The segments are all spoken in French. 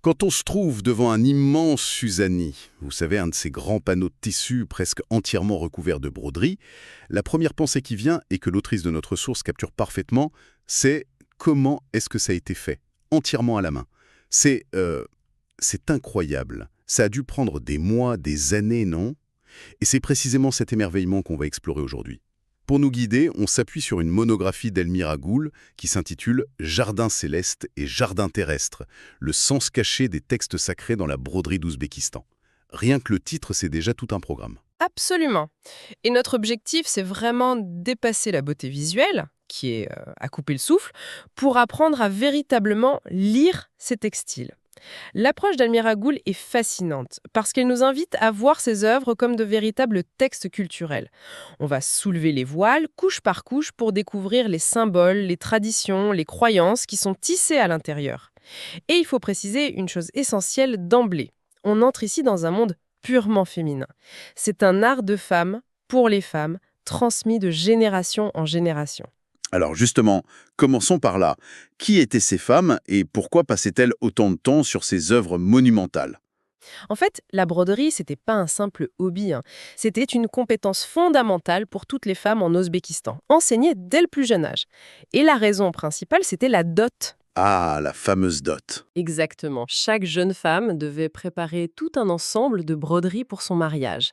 Quand on se trouve devant un immense Suzani, vous savez, un de ces grands panneaux de tissu presque entièrement recouverts de broderie, la première pensée qui vient, et que l'autrice de notre source capture parfaitement, c'est comment est-ce que ça a été fait, entièrement à la main. C'est incroyable. Ça a dû prendre des mois, des années, non? Et c'est précisément cet émerveillement qu'on va explorer aujourd'hui. Pour nous guider, on s'appuie sur une monographie d'Elmira Goul qui s'intitule « Jardin céleste et jardin terrestre, le sens caché des textes sacrés dans la broderie d'Ouzbékistan ». Rien que le titre, c'est déjà tout un programme. Absolument. Et notre objectif, c'est vraiment dépasser la beauté visuelle, qui est à couper le souffle, pour apprendre à véritablement lire ces textiles. L'approche d'Elmira Goul est fascinante parce qu'elle nous invite à voir ces œuvres comme de véritables textes culturels. On va soulever les voiles, couche par couche, pour découvrir les symboles, les traditions, les croyances qui sont tissées à l'intérieur. Et il faut préciser une chose essentielle d'emblée. On entre ici dans un monde purement féminin. C'est un art de femme, pour les femmes, transmis de génération en génération. Alors justement, commençons par là. Qui étaient ces femmes et pourquoi passaient-elles autant de temps sur ces œuvres monumentales? En fait, la broderie, c'était pas un simple hobby, hein. C'était une compétence fondamentale pour toutes les femmes en Ouzbékistan, enseignée dès le plus jeune âge. Et la raison principale, c'était la dot. Ah, la fameuse dot. Exactement. Chaque jeune femme devait préparer tout un ensemble de broderies pour son mariage.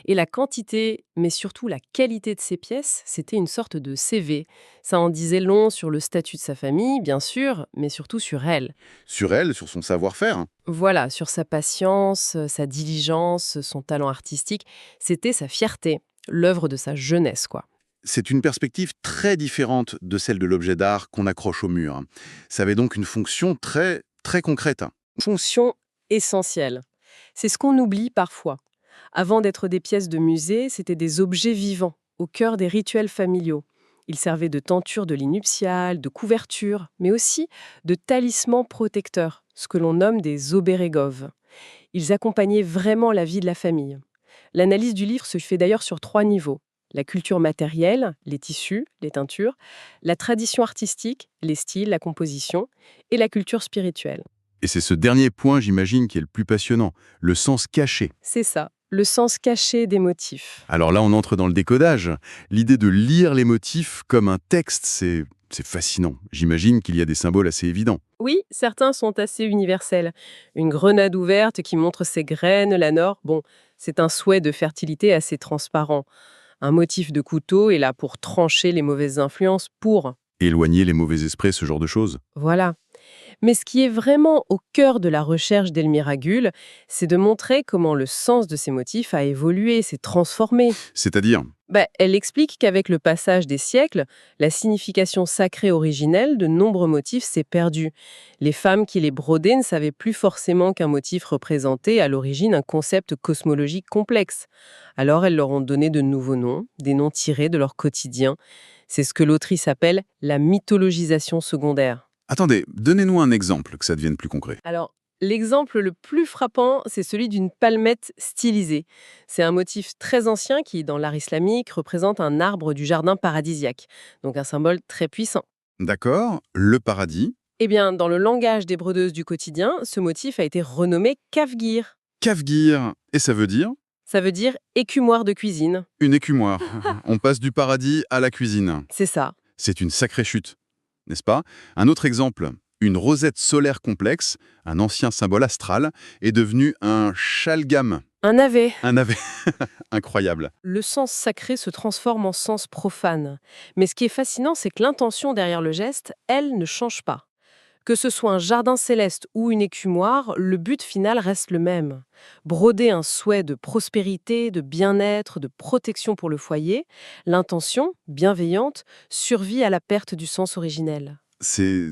Et la quantité, mais surtout la qualité de ces pièces, c'était une sorte de CV. Ça en disait long sur le statut de sa famille, bien sûr, mais surtout sur elle. Sur elle, sur son savoir-faire, hein. Voilà, sur sa patience, sa diligence, son talent artistique, c'était sa fierté, l'œuvre de sa jeunesse, quoi. C'est une perspective très différente de celle de l'objet d'art qu'on accroche au mur, hein. Ça avait donc une fonction très, très concrète, hein. Fonction essentielle. C'est ce qu'on oublie parfois. Avant d'être des pièces de musée, c'était des objets vivants, au cœur des rituels familiaux. Ils servaient de tenture de lit nuptial, de couverture, mais aussi de talismans protecteurs, ce que l'on nomme des obérégoves. Ils accompagnaient vraiment la vie de la famille. L'analyse du livre se fait d'ailleurs sur 3 niveaux. La culture matérielle, les tissus, les teintures, la tradition artistique, les styles, la composition, et la culture spirituelle. Et c'est ce dernier point, j'imagine, qui est le plus passionnant, le sens caché. C'est ça, le sens caché des motifs. Alors là, on entre dans le décodage. L'idée de lire les motifs comme un texte, c'est fascinant. J'imagine qu'il y a des symboles assez évidents. Oui, certains sont assez universels. Une grenade ouverte qui montre ses graines, la nord, bon, c'est un souhait de fertilité assez transparent. Un motif de couteau est là pour trancher les mauvaises influences, pour... Éloigner les mauvais esprits, ce genre de choses. Voilà. Mais ce qui est vraiment au cœur de la recherche d'Elmira Gull, c'est de montrer comment le sens de ces motifs a évolué, s'est transformé. C'est-à-dire, Elle explique qu'avec le passage des siècles, la signification sacrée originelle de nombreux motifs s'est perdue. Les femmes qui les brodaient ne savaient plus forcément qu'un motif représentait à l'origine un concept cosmologique complexe. Alors elles leur ont donné de nouveaux noms, des noms tirés de leur quotidien. C'est ce que l'autrice appelle la mythologisation secondaire. attendez, donnez-nous un exemple, que ça devienne plus concret. Alors, l'exemple le plus frappant, c'est celui d'une palmette stylisée. C'est un motif très ancien qui, dans l'art islamique, représente un arbre du jardin paradisiaque, donc un symbole très puissant. D'accord, le paradis, Eh bien, dans le langage des brodeuses du quotidien, ce motif a été renommé kafgir. Kafgir, et ça veut dire Ça veut dire écumoire de cuisine. une écumoire. On passe du paradis à la cuisine. C'est ça. C'est une sacrée chute, n'est-ce pas? Un autre exemple, une rosette solaire complexe, un ancien symbole astral, est devenu un shalgam, Un navet. un navet. Incroyable. Le sens sacré se transforme en sens profane. Mais ce qui est fascinant, c'est que l'intention derrière le geste, elle, ne change pas. Que ce soit un jardin céleste ou une écumoire, le but final reste le même. Broder un souhait de prospérité, de bien-être, de protection pour le foyer, l'intention, bienveillante, survit à la perte du sens originel. C'est...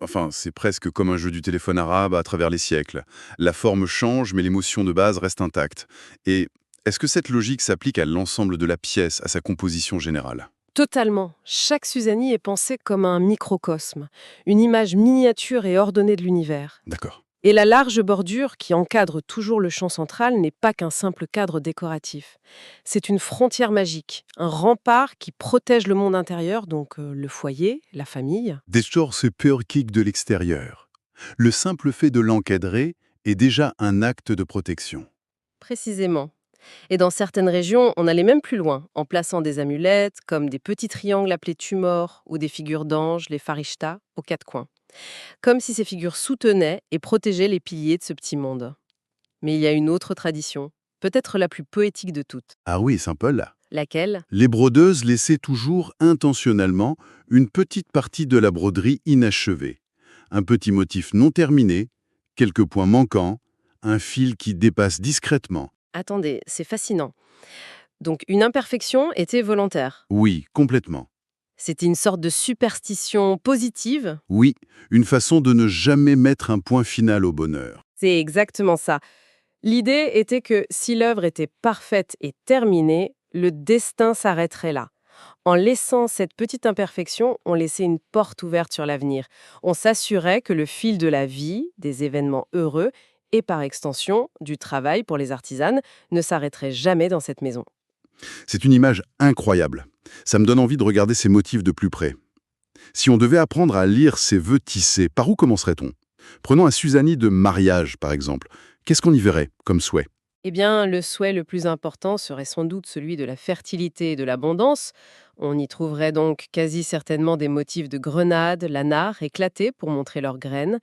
Enfin, c'est presque comme un jeu du téléphone arabe à travers les siècles. La forme change, mais l'émotion de base reste intacte. Et est-ce que cette logique s'applique à l'ensemble de la pièce, à sa composition générale? Totalement. Chaque Suzani est pensée comme un microcosme, une image miniature et ordonnée de l'univers. D'accord. Et la large bordure qui encadre toujours le champ central n'est pas qu'un simple cadre décoratif. C'est une frontière magique, un rempart qui protège le monde intérieur, donc le foyer, la famille. Des sources purkiques de l'extérieur. Le simple fait de l'encadrer est déjà un acte de protection. Précisément. Et dans certaines régions, on allait même plus loin, en plaçant des amulettes, comme des petits triangles appelés tumors, ou des figures d'anges, les farishtas, aux quatre coins. Comme si ces figures soutenaient et protégeaient les piliers de ce petit monde. Mais il y a une autre tradition, peut-être la plus poétique de toutes. Ah oui, Saint-Paul. Laquelle? Les brodeuses laissaient toujours intentionnellement une petite partie de la broderie inachevée. Un petit motif non terminé, quelques points manquants, un fil qui dépasse discrètement. Attendez, c'est fascinant. Donc une imperfection était volontaire. Oui, complètement. C'était une sorte de superstition positive. Oui, une façon de ne jamais mettre un point final au bonheur. C'est exactement ça. L'idée était que si l'œuvre était parfaite et terminée, le destin s'arrêterait là. En laissant cette petite imperfection, on laissait une porte ouverte sur l'avenir. On s'assurait que le fil de la vie, des événements heureux et par extension du travail pour les artisanes ne s'arrêterait jamais dans cette maison. C'est une image incroyable. Ça me donne envie de regarder ces motifs de plus près. Si on devait apprendre à lire ces vœux tissés, par où commencerait-on? Prenons un Suzani de mariage, par exemple. Qu'est-ce qu'on y verrait comme souhait? Eh bien, le souhait le plus important serait sans doute celui de la fertilité et de l'abondance. On y trouverait donc quasi certainement des motifs de grenades, lanards éclatés pour montrer leurs graines.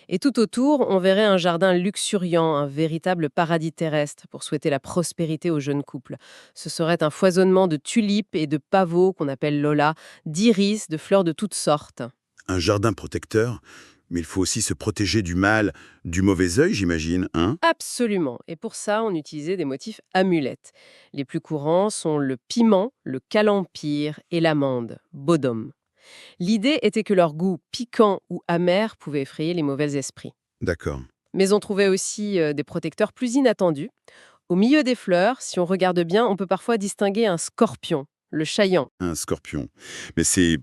Et tout autour, on verrait un jardin luxuriant, un véritable paradis terrestre pour souhaiter la prospérité aux jeunes couples. Ce serait un foisonnement de tulipes et de pavots qu'on appelle Lola, d'iris, de fleurs de toutes sortes. Un jardin protecteur, mais il faut aussi se protéger du mal, du mauvais œil, j'imagine, hein? Absolument. Et pour ça, on utilisait des motifs amulettes. Les plus courants sont le piment, le calemphire et l'amande, bodum. L'idée était que leur goût piquant ou amer pouvait effrayer les mauvais esprits. D'accord. Mais on trouvait aussi des protecteurs plus inattendus. Au milieu des fleurs, si on regarde bien, on peut parfois distinguer un scorpion, le chaillant. Un scorpion. Mais c'est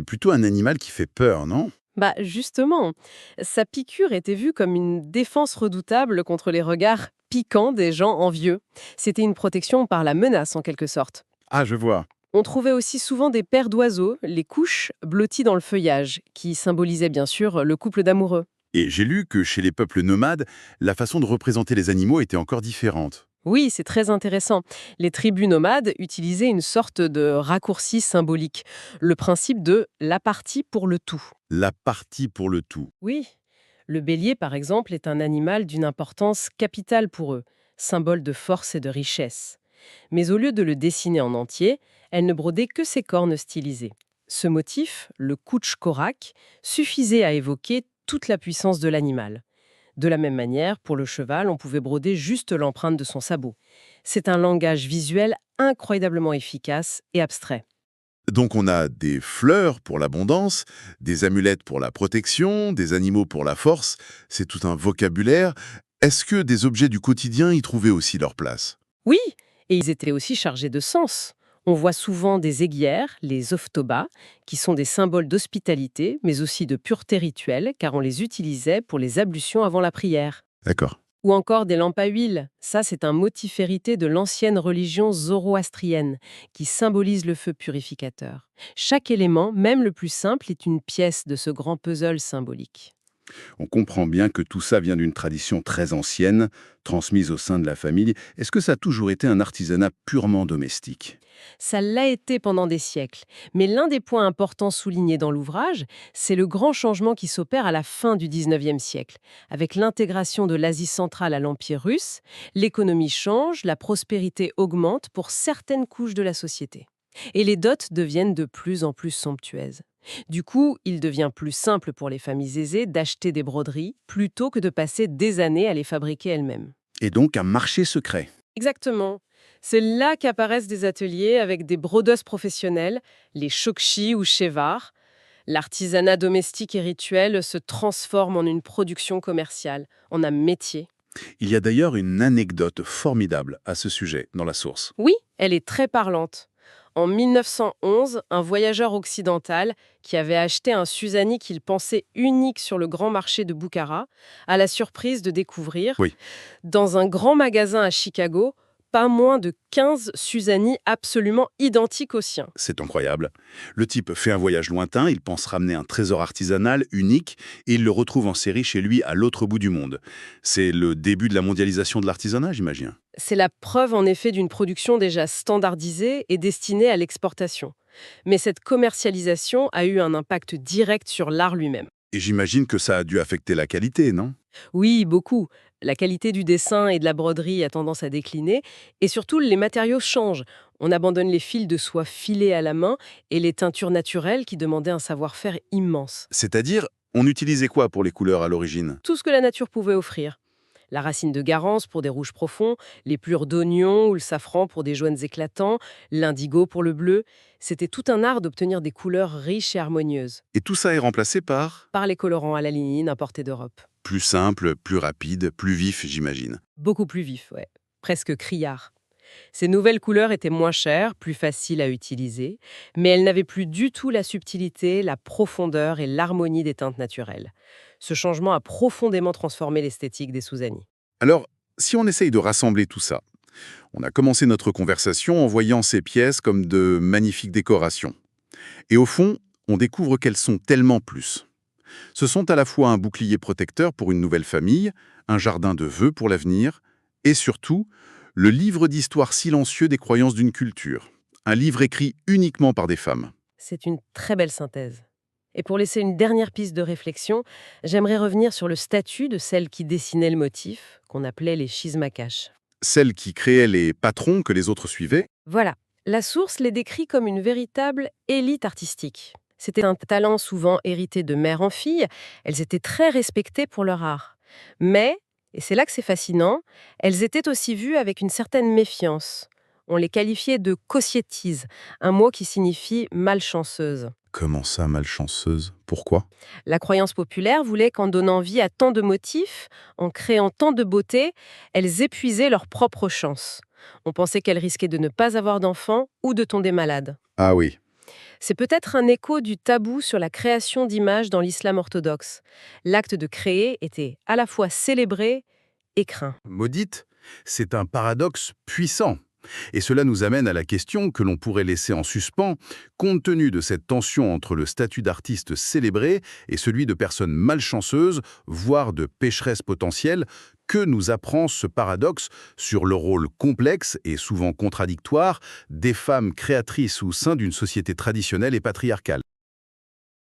plutôt un animal qui fait peur, non? Bah justement, sa piqûre était vue comme une défense redoutable contre les regards piquants des gens envieux. C'était une protection par la menace en quelque sorte. Ah, je vois. On trouvait aussi souvent des paires d'oiseaux, les couches, blotties dans le feuillage, qui symbolisaient bien sûr le couple d'amoureux. Et j'ai lu que chez les peuples nomades, la façon de représenter les animaux était encore différente. Oui, c'est très intéressant. Les tribus nomades utilisaient une sorte de raccourci symbolique, le principe de la partie pour le tout. La partie pour le tout. Oui, le bélier, par exemple, est un animal d'une importance capitale pour eux, symbole de force et de richesse. Mais au lieu de le dessiner en entier, elle ne brodait que ses cornes stylisées. Ce motif, le couch korak, suffisait à évoquer toute la puissance de l'animal. De la même manière, pour le cheval, on pouvait broder juste l'empreinte de son sabot. C'est un langage visuel incroyablement efficace et abstrait. Donc on a des fleurs pour l'abondance, des amulettes pour la protection, des animaux pour la force. C'est tout un vocabulaire. Est-ce que des objets du quotidien y trouvaient aussi leur place? Oui, et ils étaient aussi chargés de sens. On voit souvent des aiguières, les oftobas, qui sont des symboles d'hospitalité, mais aussi de pureté rituelle, car on les utilisait pour les ablutions avant la prière. D'accord. Ou encore des lampes à huile. Ça, c'est un motif hérité de l'ancienne religion zoroastrienne, qui symbolise le feu purificateur. Chaque élément, même le plus simple, est une pièce de ce grand puzzle symbolique. On comprend bien que tout ça vient d'une tradition très ancienne, transmise au sein de la famille. Est-ce que ça a toujours été un artisanat purement domestique? Ça l'a été pendant des siècles. Mais l'un des points importants soulignés dans l'ouvrage, c'est le grand changement qui s'opère à la fin du 19e siècle. Avec l'intégration de l'Asie centrale à l'Empire russe, l'économie change, la prospérité augmente pour certaines couches de la société. Et les dots deviennent de plus en plus somptueuses. Du coup, il devient plus simple pour les familles aisées d'acheter des broderies plutôt que de passer des années à les fabriquer elles-mêmes. Et donc un marché secret. Exactement. C'est là qu'apparaissent des ateliers avec des brodeuses professionnelles, les shokshi ou chevar. L'artisanat domestique et rituel se transforme en une production commerciale, en un métier. Il y a d'ailleurs une anecdote formidable à ce sujet dans la source. Oui, elle est très parlante. En 1911, un voyageur occidental qui avait acheté un Suzani qu'il pensait unique sur le grand marché de Bukhara a la surprise de découvrir, Oui. dans un grand magasin à Chicago, pas moins de 15 Suzani absolument identiques aux siens. C'est incroyable. Le type fait un voyage lointain, il pense ramener un trésor artisanal unique et il le retrouve en série chez lui à l'autre bout du monde. C'est le début de la mondialisation de l'artisanat, j'imagine. C'est la preuve en effet d'une production déjà standardisée et destinée à l'exportation. Mais cette commercialisation a eu un impact direct sur l'art lui-même. Et j'imagine que ça a dû affecter la qualité, non? Oui, beaucoup. La qualité du dessin et de la broderie a tendance à décliner, et surtout les matériaux changent. On abandonne les fils de soie filés à la main et les teintures naturelles qui demandaient un savoir-faire immense. C'est-à-dire, on utilisait quoi pour les couleurs à l'origine? Tout ce que la nature pouvait offrir. La racine de garance pour des rouges profonds, les plures d'oignon ou le safran pour des jaunes éclatants, l'indigo pour le bleu. C'était tout un art d'obtenir des couleurs riches et harmonieuses, Et tout ça est remplacé par par les colorants à la lignine importés d'Europe. plus simple, plus rapide, plus vif, j'imagine. Beaucoup plus vif, ouais. Presque criard. Ces nouvelles couleurs étaient moins chères, plus faciles à utiliser, mais elles n'avaient plus du tout la subtilité, la profondeur et l'harmonie des teintes naturelles. Ce changement a profondément transformé l'esthétique des Suzani. Alors, si on essaye de rassembler tout ça, on a commencé notre conversation en voyant ces pièces comme de magnifiques décorations. Et au fond, on découvre qu'elles sont tellement plus. Ce sont à la fois un bouclier protecteur pour une nouvelle famille, un jardin de vœux pour l'avenir, et surtout, le livre d'histoire silencieux des croyances d'une culture. Un livre écrit uniquement par des femmes. C'est une très belle synthèse. Et pour laisser une dernière piste de réflexion, j'aimerais revenir sur le statut de celles qui dessinaient le motif, qu'on appelait les schismakash. Celles qui créaient les patrons que les autres suivaient. Voilà, la source les décrit comme une véritable élite artistique. C'était un talent souvent hérité de mère en fille, elles étaient très respectées pour leur art. Mais, et c'est là que c'est fascinant, elles étaient aussi vues avec une certaine méfiance. On les qualifiait de caussiétises, un mot qui signifie malchanceuse. Comment ça, malchanceuse? Pourquoi? La croyance populaire voulait qu'en donnant vie à tant de motifs, en créant tant de beauté, elles épuisaient leur propre chance. On pensait qu'elles risquaient de ne pas avoir d'enfants ou de tomber malades. Ah oui. C'est peut-être un écho du tabou sur la création d'images dans l'islam orthodoxe. L'acte de créer était à la fois célébré et craint. Maudite, c'est un paradoxe puissant. Et cela nous amène à la question que l'on pourrait laisser en suspens, compte tenu de cette tension entre le statut d'artiste célébré et celui de personne malchanceuse, voire de pécheresse potentielle. Que nous apprend ce paradoxe sur le rôle complexe et souvent contradictoire des femmes créatrices au sein d'une société traditionnelle et patriarcale?